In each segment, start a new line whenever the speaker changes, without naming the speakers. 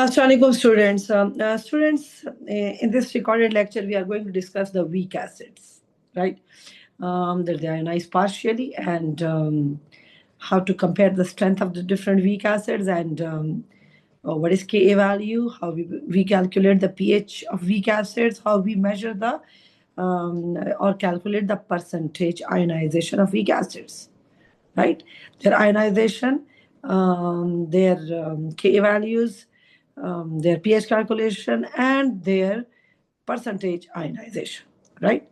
Assalamualaikum students. In this recorded lecture, we are going to discuss the weak acids, right? That they ionize partially and how to compare the strength of the different weak acids and what is Ka value, how we calculate the pH of weak acids, how we measure the or calculate the percentage ionization of weak acids, right? Their ionization, their Ka values, their pH calculation, and their percentage ionization, right?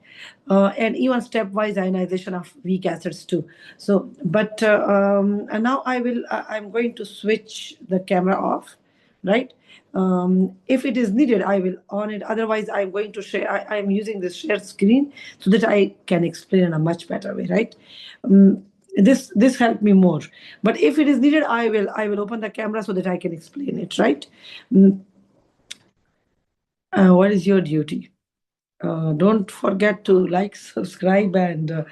And even stepwise ionization of weak acids too. So, and now I'm going to switch the camera off, right? If it is needed, I will on it. Otherwise, I'm going to share. I'm using this shared screen so that I can explain in a much better way, right? This helped me more. But if it is needed, I will open the camera so that I can explain it, right? What is your duty? Don't forget to like, subscribe, and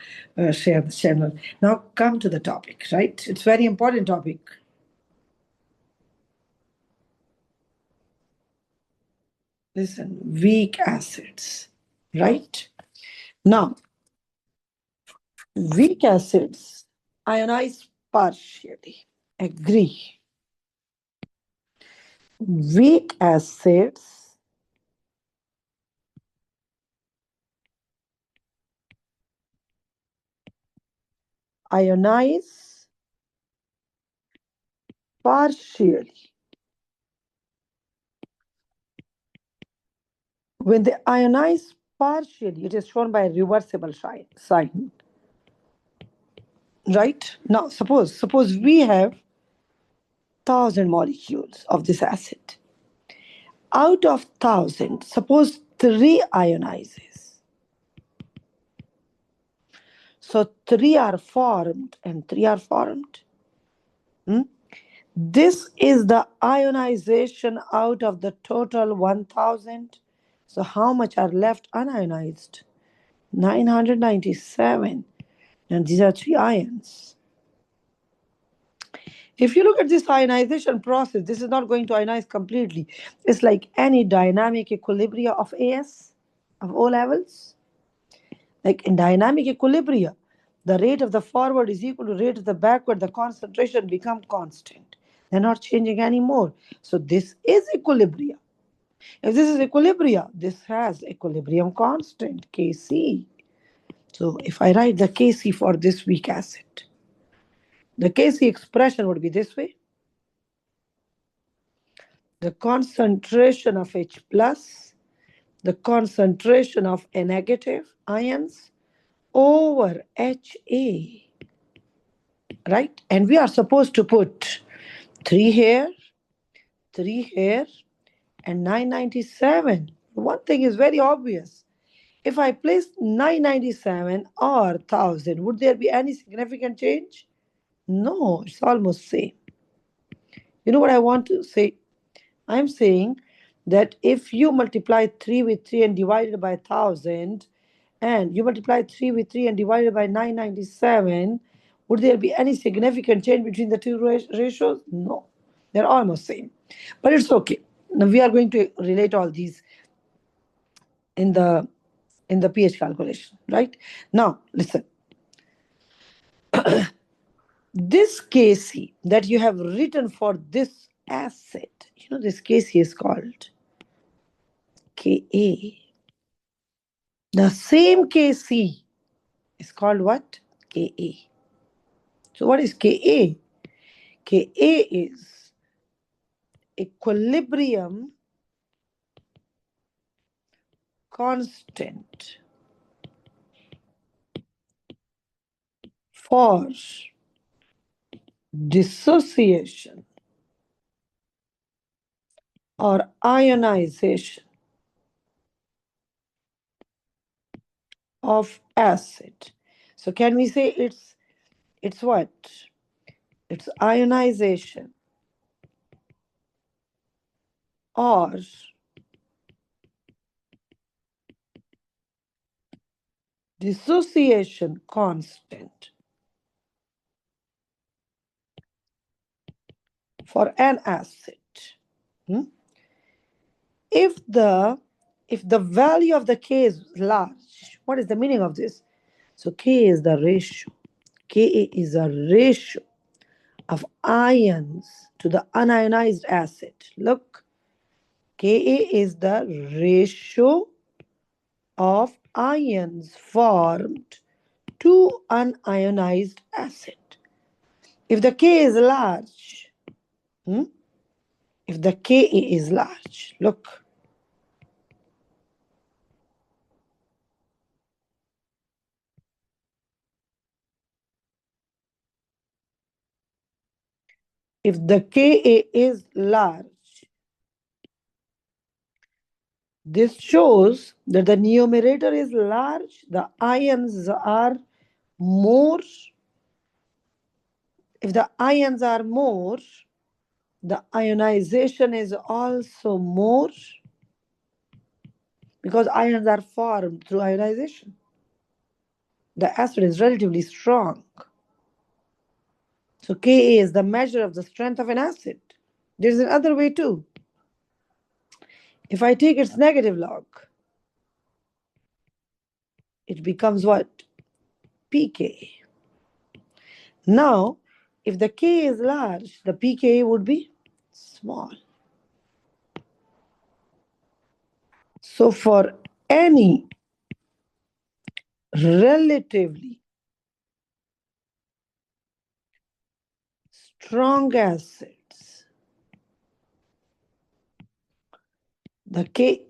share the channel. Now come to the topic, right? It's very important topic. Listen, weak acids, right? Now, weak acids ionize partially. Agree. Weak acids ionize partially. When they ionize partially, it is shown by a reversible sign. Right? Now, suppose we have 1,000 molecules of this acid. Out of 1,000, suppose 3 ionizes. So 3 are formed and 3 are formed. This is the ionization out of the total 1,000. So how much are left unionized? 997. And these are 3 ions. If you look at this ionization process, this is not going to ionize completely. It's like any dynamic equilibria of AS, of O levels. Like in dynamic equilibria, the rate of the forward is equal to rate of the backward. The concentration become constant. They're not changing anymore. So this is equilibria. If this is equilibria, this has equilibrium constant, Kc. So if I write the Kc for this weak acid, the Kc expression would be this way. The concentration of H plus, the concentration of A negative ions over HA, right? And we are supposed to put 3 here, 3 here, and 997. One thing is very obvious. If I place 997 or 1,000, would there be any significant change? No, it's almost same. You know what I want to say? I'm saying that if you multiply 3 with 3 and divide it by 1,000, and you multiply 3 with 3 and divide it by 997, would there be any significant change between the two ratios? No, they're almost same. But it's okay. Now we are going to relate all these in the pH calculation, right? Now, listen. This Kc that you have written for this acid, you know, this Kc is called Ka. The same Kc is called what? Ka. So what is Ka? Ka is equilibrium constant for dissociation or ionization of acid. So can we say it's what? It's ionization or dissociation constant for an acid. If the value of the K is large, what is the meaning of this? So K is the ratio. Ka is a ratio of ions to the unionized acid. Look, Ka is the ratio of ions formed to unionized acid. If the K is large, if the Ka is large, look, if the Ka is large, this shows that the numerator is large, the ions are more. If the ions are more, the ionization is also more because ions are formed through ionization. The acid is relatively strong. So Ka is the measure of the strength of an acid. There's another way too. If I take its negative log, it becomes what? pK. Now, if the K is large, the pKa would be small. So for any relatively strong acids, the Ka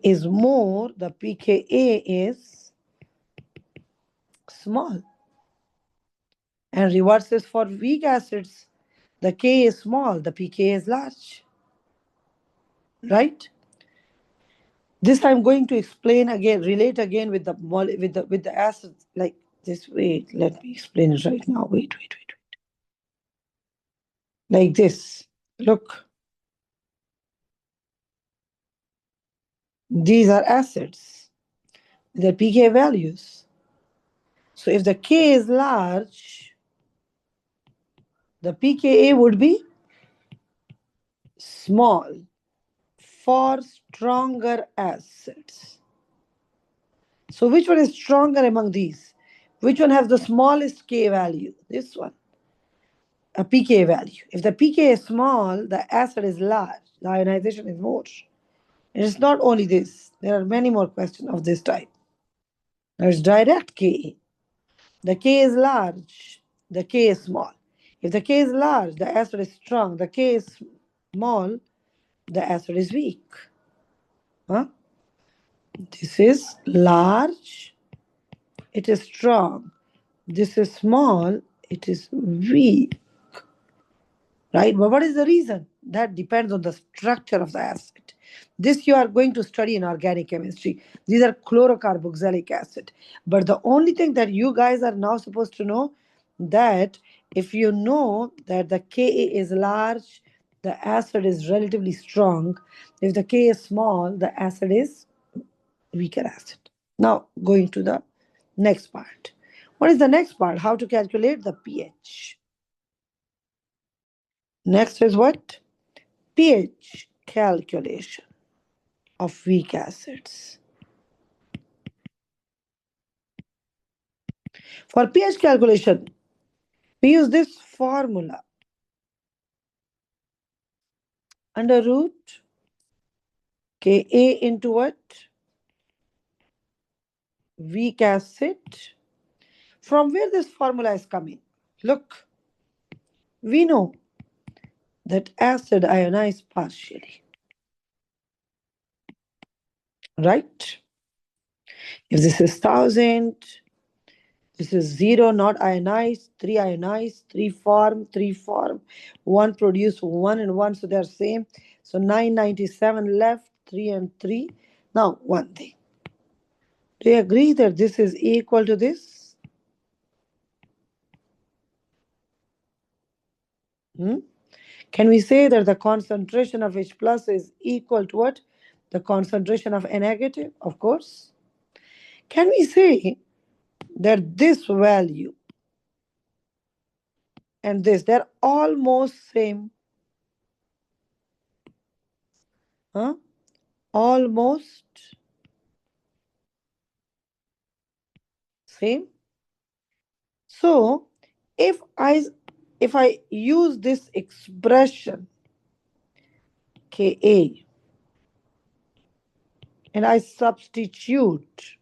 is more, the pKa is small. And reverses for weak acids, the K is small, the pKa is large. Right? This I'm going to explain again, relate again with the acids like this. Wait, let me explain it right now. Wait. Like this. Look. These are acids. Their pK values. So if the K is large, the pKa would be small for stronger acids. So which one is stronger among these? Which one has the smallest K value? This one. A pK value. If the pK is small, the acid is large. The ionization is more. It is not only this. There are many more questions of this type. There's direct Ka. The K is large. The K is small. If the K is large, the acid is strong. The K is small, the acid is weak. Huh? This is large. It is strong. This is small. It is weak. Right? But what is the reason? That depends on the structure of the acid. This you are going to study in organic chemistry. These are chlorocarboxylic acid. But the only thing that you guys are now supposed to know, that if you know that the Ka is large, the acid is relatively strong. If the K is small, the acid is weaker acid. Now going to the next part. What is the next part? How to calculate the pH. Next is what? pH calculation of weak acids. For pH calculation, we use this formula. Under root Ka into what? Weak acid. From where this formula is coming? Look, we know that acid ionizes partially. Right? If this is 1000, this is 0 not ionized, 3 ionized, 3 form, 3 form, 1 produce 1 and 1, so they're same. So 997 left, 3 and 3. Now, one thing. Do you agree that this is equal to this? Can we say that the concentration of H plus is equal to what? The concentration of A negative? Of course. Can we say that this value and this, they're almost same? Huh? almost same. So if I use this expression Ka and I substitute,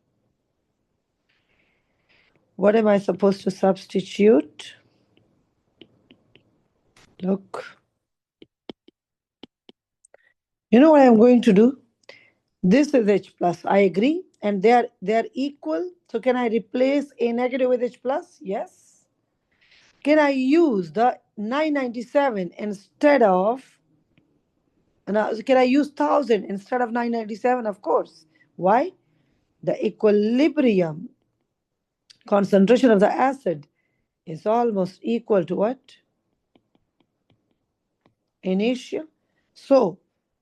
what am I supposed to substitute? Look. You know what I'm going to do? This is H plus. I agree. And they are equal. So can I replace A negative with H plus? Yes. Can I use the 997 instead of, can I use 1000 instead of 997? Of course. Why? The equilibrium concentration of the acid is almost equal to what? Initial. So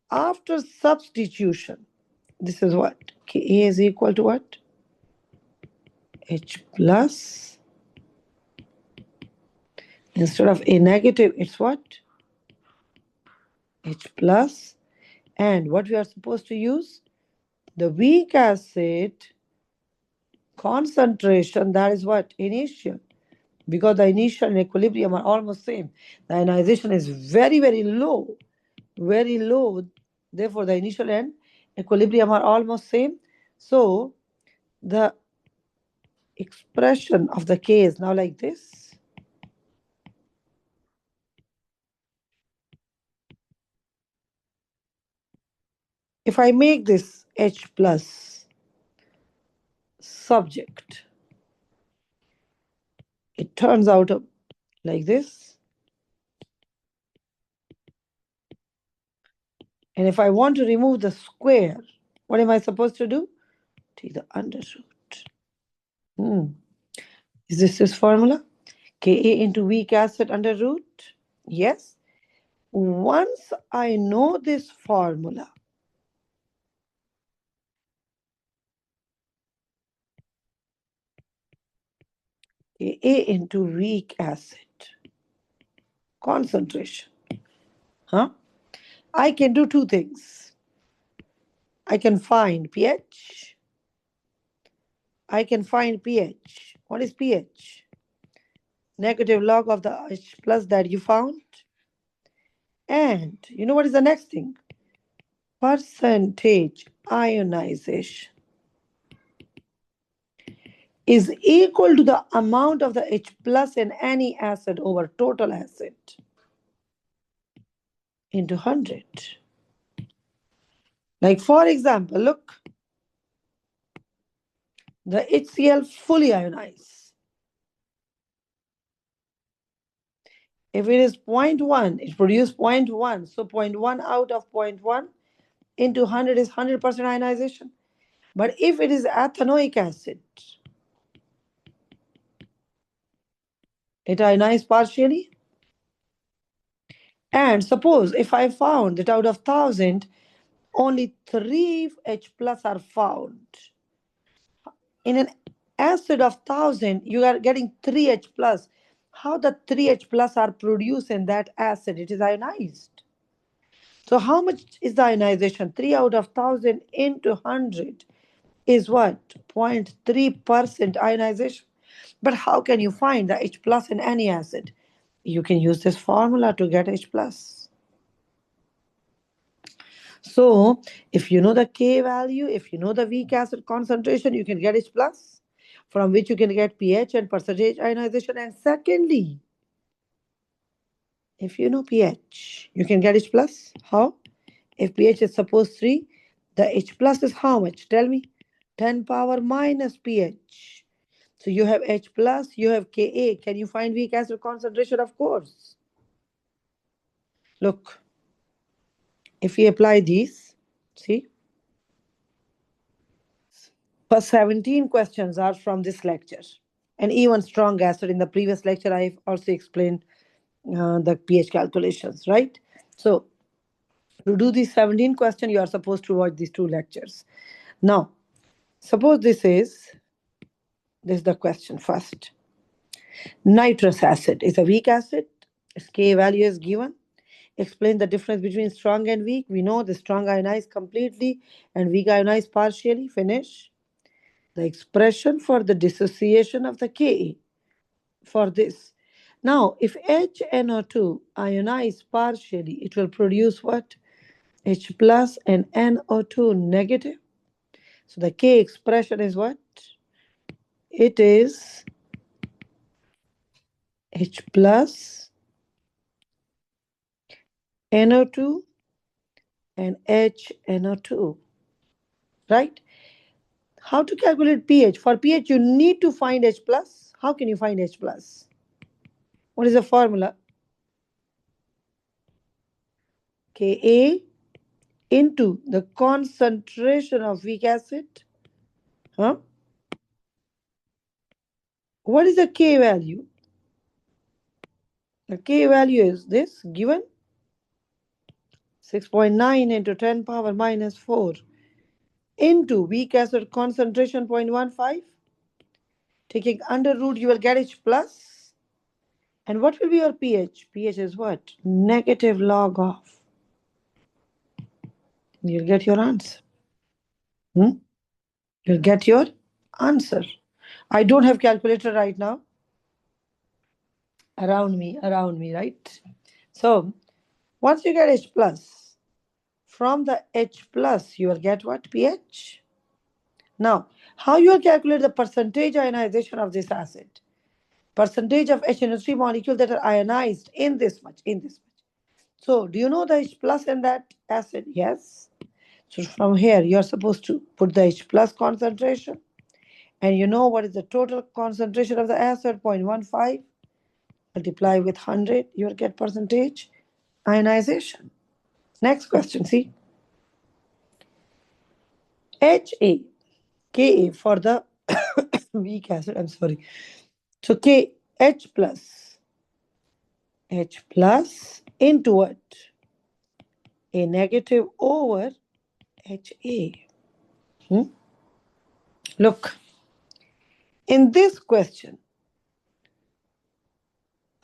after substitution, this is what? Ka is equal to what? H plus. Instead of A negative, it's what? H plus. And what we are supposed to use? The weak acid concentration, that is what? Initial. Because the initial and equilibrium are almost same. The ionization is very, very low. Very low. Therefore, the initial and equilibrium are almost same. So, the expression of the K is now like this. If I make this H plus subject, it turns out like this. And if I want to remove the square, what am I supposed to do? Take the under root. Is this formula? Ka into weak acid under root? Yes. Once I know this formula, Ka into weak acid concentration, I can do two things. I can find pH. I can find pH. What is pH? Negative log of the H plus that you found. And you know what is the next thing? Percentage ionization is equal to the amount of the H plus in any acid over total acid into 100. Like for example, look, the HCl fully ionized. If it is 0.1, it produces 0.1. So 0.1 out of 0.1 into 100 is 100% ionization. But if it is ethanoic acid, it ionized partially. And suppose if I found that out of 1000, only 3 H plus are found. In an acid of 1000, you are getting 3 H plus. How the 3 H plus are produced in that acid? It is ionized. So how much is the ionization? 3 out of 1000 into 100 is what? 0.3% ionization. But how can you find the H plus in any acid? You can use this formula to get H plus. So if you know the K value, if you know the weak acid concentration, you can get H plus, from which you can get pH and percentage ionization. And secondly, if you know pH, you can get H plus. How? If pH is suppose 3, the H plus is how much? Tell me. 10 power minus pH. So you have H plus, you have Ka. Can you find weak acid concentration? Of course. Look, if we apply these, see, first 17 questions are from this lecture. And even strong acid. In the previous lecture, I've also explained the pH calculations, right? So to do these 17 questions, you are supposed to watch these two lectures. Now, suppose this is the question first. Nitrous acid is a weak acid. Its K value is given. explain the difference between strong and weak. We know the strong ionize completely and weak ionize partially. Finish. The expression for the dissociation of the Ka for this. Now, if HNO2 ionize partially, it will produce what? H plus and NO2 negative. So the K expression is what? It is H plus NO2 and HNO2. Right? How to calculate pH? For pH, you need to find H plus. How can you find H plus? What is the formula? Ka into the concentration of weak acid. Huh? What is the K value? The K value is this given 6.9 into 10 power minus 4 into weak acid concentration 0.15. Taking under root, you will get H plus. And what will be your pH? pH is what? Negative log of. You'll get your answer. You'll get your answer. I don't have calculator right now. Around me, right? So, once you get H plus, from the H plus, you will get what? pH. Now, how you will calculate the percentage ionization of this acid? Percentage of HNO3 molecules that are ionized in this much, So, do you know the H plus in that acid? Yes. So, from here, you're supposed to put the H plus concentration. And you know what is the total concentration of the acid? 0.15. Multiply with 100, you will get percentage ionization. Next question, see. HA, Ka for the weak acid, I'm sorry. So K, H plus into what? A negative over HA. Look, in this question,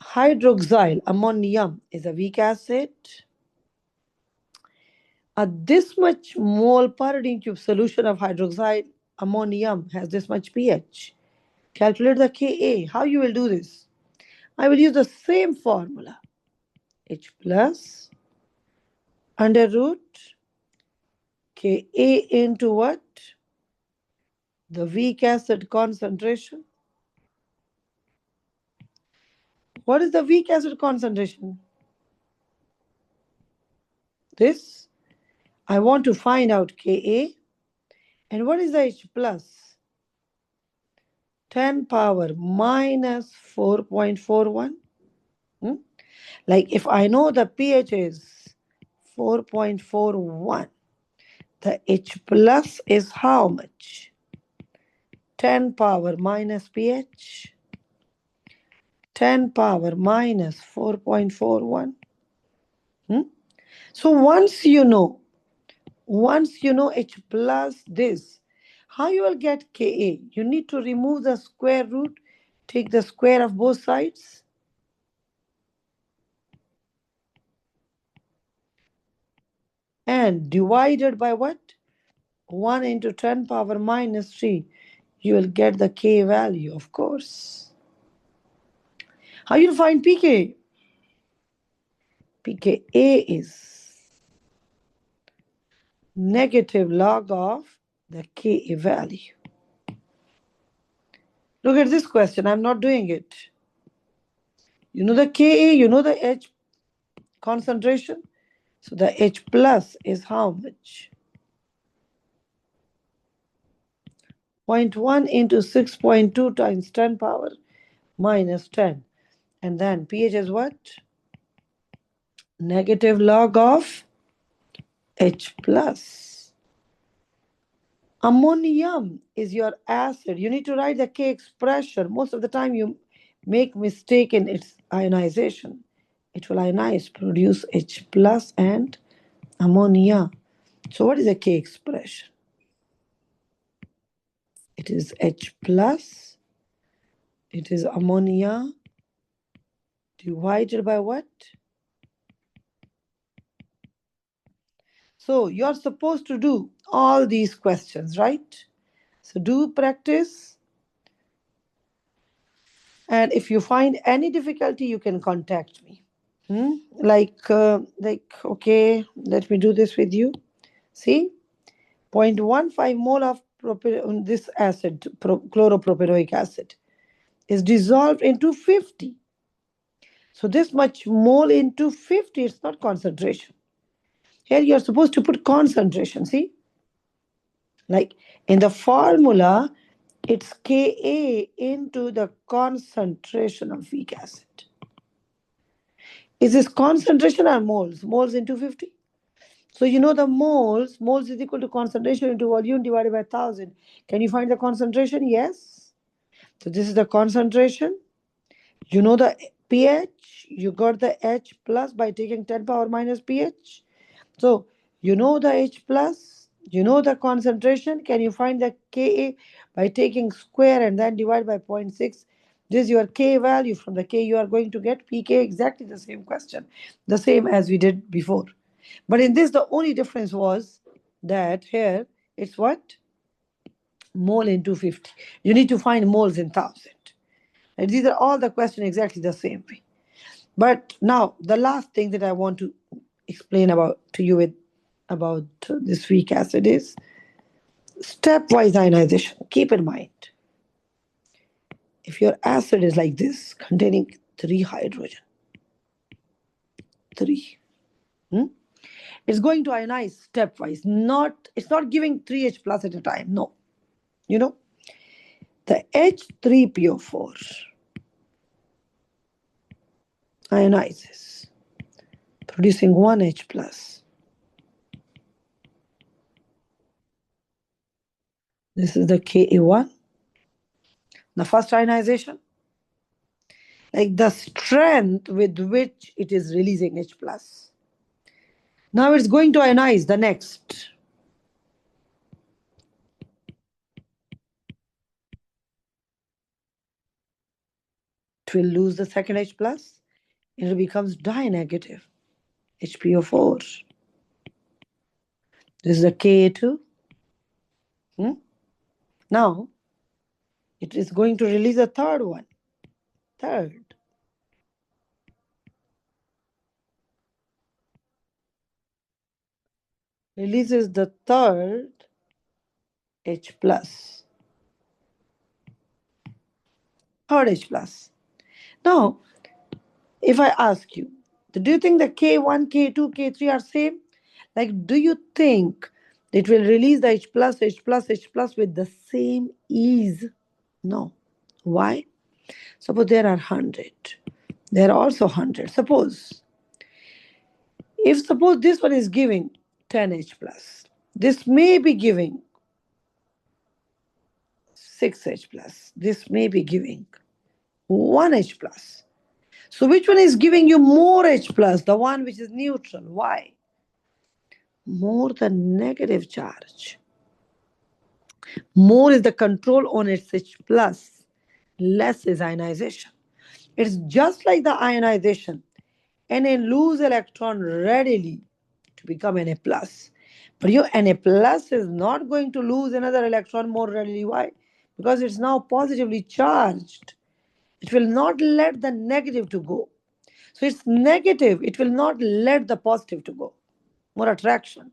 hydroxyl ammonium is a weak acid. This much mole per d cube solution of hydroxyl ammonium has this much pH. Calculate the Ka. How you will do this? I will use the same formula. H plus under root Ka into what? The weak acid concentration. What is the weak acid concentration? This. I want to find out Ka. And what is the H plus? 10 power minus 4.41. Like if I know the pH is 4.41, the H plus is how much? 10 power minus pH. 10 power minus 4.41. So once you know H plus this, how you will get Ka? You need to remove the square root, take the square of both sides. And divided by what? 1 into 10 power minus 3. You will get the K value, of course. How you find pK? pKa is negative log of the Ka value. Look at this question. I'm not doing it. You know the Ka, you know the H concentration. So the H plus is how much? 0.1 into 6.2 times 10 power minus 10. And then pH is what? Negative log of H plus. Ammonium is your acid. You need to write the K expression. Most of the time you make mistake in its ionization. It will ionize, produce H plus and ammonia. So what is the K expression? It is H plus. It is ammonia divided by what? So you're supposed to do all these questions, right? So do practice. And if you find any difficulty, you can contact me. Okay, let me do this with you. See, 0.15 mole of this acid, chloropropanoic acid, is dissolved into 50. So this much mole into 50, it's not concentration. Here you're supposed to put concentration, see? Like in the formula, it's Ka into the concentration of weak acid. Is this concentration or moles? Moles into 50? So you know the moles. Moles is equal to concentration into volume divided by 1,000. Can you find the concentration? Yes. So this is the concentration. You know the pH. You got the H plus by taking 10 power minus pH. So you know the H plus. You know the concentration. Can you find the Ka by taking square and then divide by 0.6? This is your K value. From the K you are going to get pK, exactly the same question. The same as we did before. But in this, the only difference was that here it's what? Mole in 250. You need to find moles in 1,000. And these are all the questions exactly the same way. But now, the last thing that I want to explain to you about this weak acid is stepwise ionization. Keep in mind, if your acid is like this, containing 3 hydrogen, 3, it's going to ionize stepwise. It's not giving 3H plus at a time. No. You know, the H3PO4 ionizes, producing 1H plus. This is the Ka1, the first ionization. Like the strength with which it is releasing H plus. Now it's going to ionize the next. It will lose the second H plus. It becomes di-negative, HPO4. This is the Ka2. Now, it is going to release a third one. Third. Releases the third H plus. Third H plus. Now, if I ask you, do you think the K1, K2, K3 are same? Like, do you think it will release the H plus, H plus, H plus with the same ease? No. Why? Suppose there are 100. There are also 100. Suppose this one is giving 10H plus. This may be giving 6H plus. This may be giving 1H plus. So which one is giving you more H plus? The one which is neutral. Why? More the negative charge. More is the control on its H plus. Less is ionization. It's just like the ionization. Na lose electron readily to become Na plus. But your Na plus is not going to lose another electron more readily. Why? Because it's now positively charged. It will not let the negative to go. So it's negative. It will not let the positive to go. More attraction.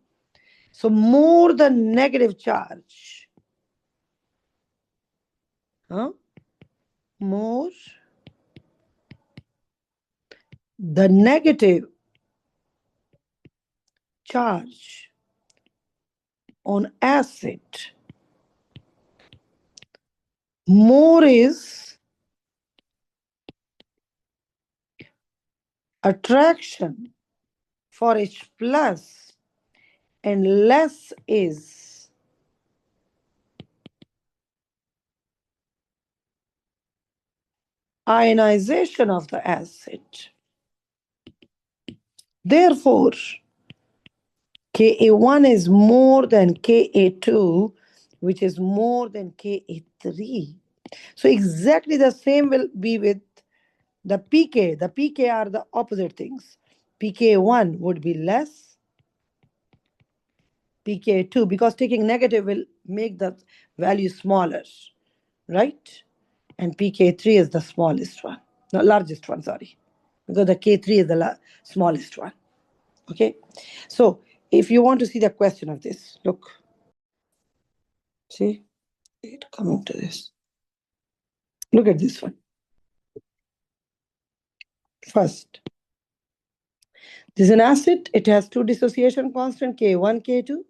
So more the negative charge. More the negative charge on acid, more is attraction for H plus and less is ionization of the acid. Therefore, Ka1 is more than Ka2, which is more than Ka3. So exactly the same will be with the pK. The pK are the opposite things. pK1 would be less. pKa2, because taking negative will make the value smaller, right? And pKa3 is the smallest one, no, largest one, sorry, because the K3 is the smallest one. Okay, so if you want to see the question of this, look, see, it coming to this. Look at this one. First, this is an acid. It has two dissociation constant, K1, K2,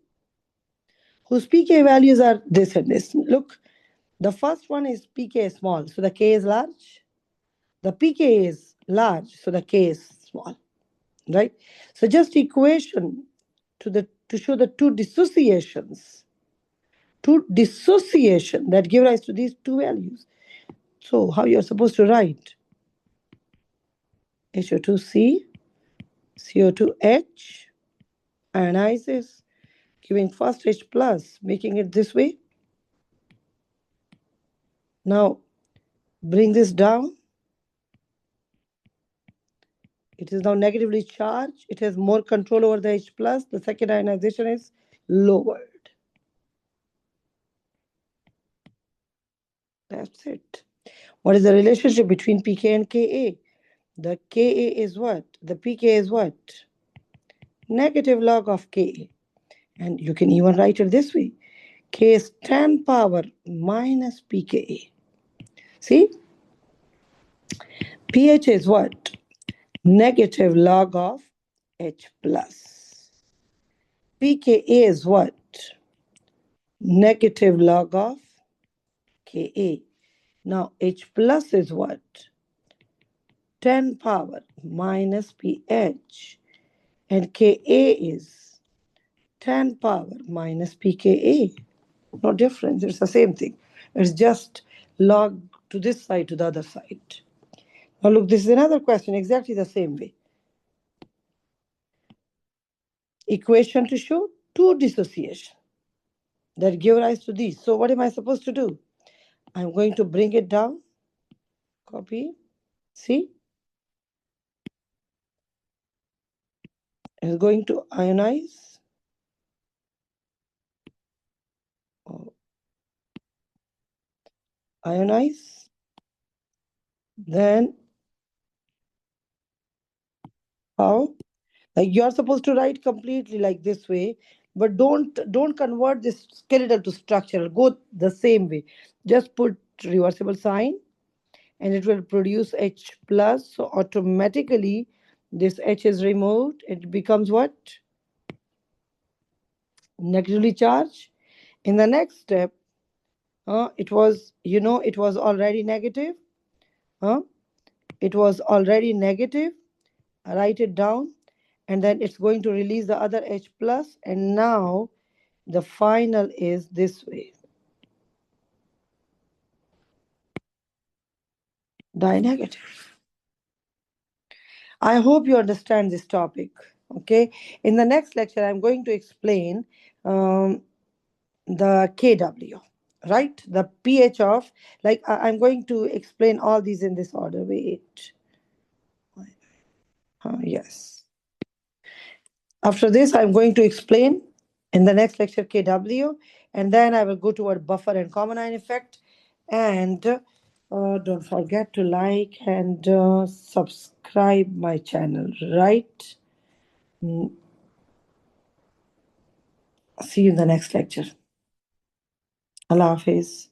whose pK values are this and this. Look, the first one is pK small, so the K is large. The pK is large, so the K is small, right? So just equation to show the two dissociations that give rise to these two values. So how you're supposed to write? HO2C, CO2H, ionizes, giving first H plus, making it this way. Now bring this down. It is now negatively charged. It has more control over the H plus. The second ionization is lowered. That's it. What is the relationship between pK and Ka? The Ka is what? The pK is what? Negative log of Ka. And you can even write it this way. K is 10 power minus pKa. See? pH is what? Negative log of H plus. pKa is what? Negative log of Ka. Now H plus is what? 10 power minus pH. And Ka is 10 power minus pKa. No difference. It's the same thing. It's just log to this side to the other side. Now look, this is another question exactly the same way. Equation to show two dissociation that give rise to these. So what am I supposed to do? I'm going to bring it down. Copy. See? It's going to ionize. Ionize. Then how? Like you're supposed to write completely like this way, but don't convert this skeletal to structural. Go the same way. Just put reversible sign and it will produce H plus. So automatically this H is removed. It becomes what? Negatively charged. In the next step, it was, it was already negative. It was already negative. Write it down. And then it's going to release the other H plus. And now the final is this way. Di-negative. I hope you understand this topic. Okay. In the next lecture, I'm going to explain the KW, right? The pH of, like, I'm going to explain all these in this order. Wait. Yes. After this, I'm going to explain in the next lecture KW, and then I will go toward buffer and common ion effect. And don't forget to like and subscribe my channel, right? See you in the next lecture. Allah Hafiz.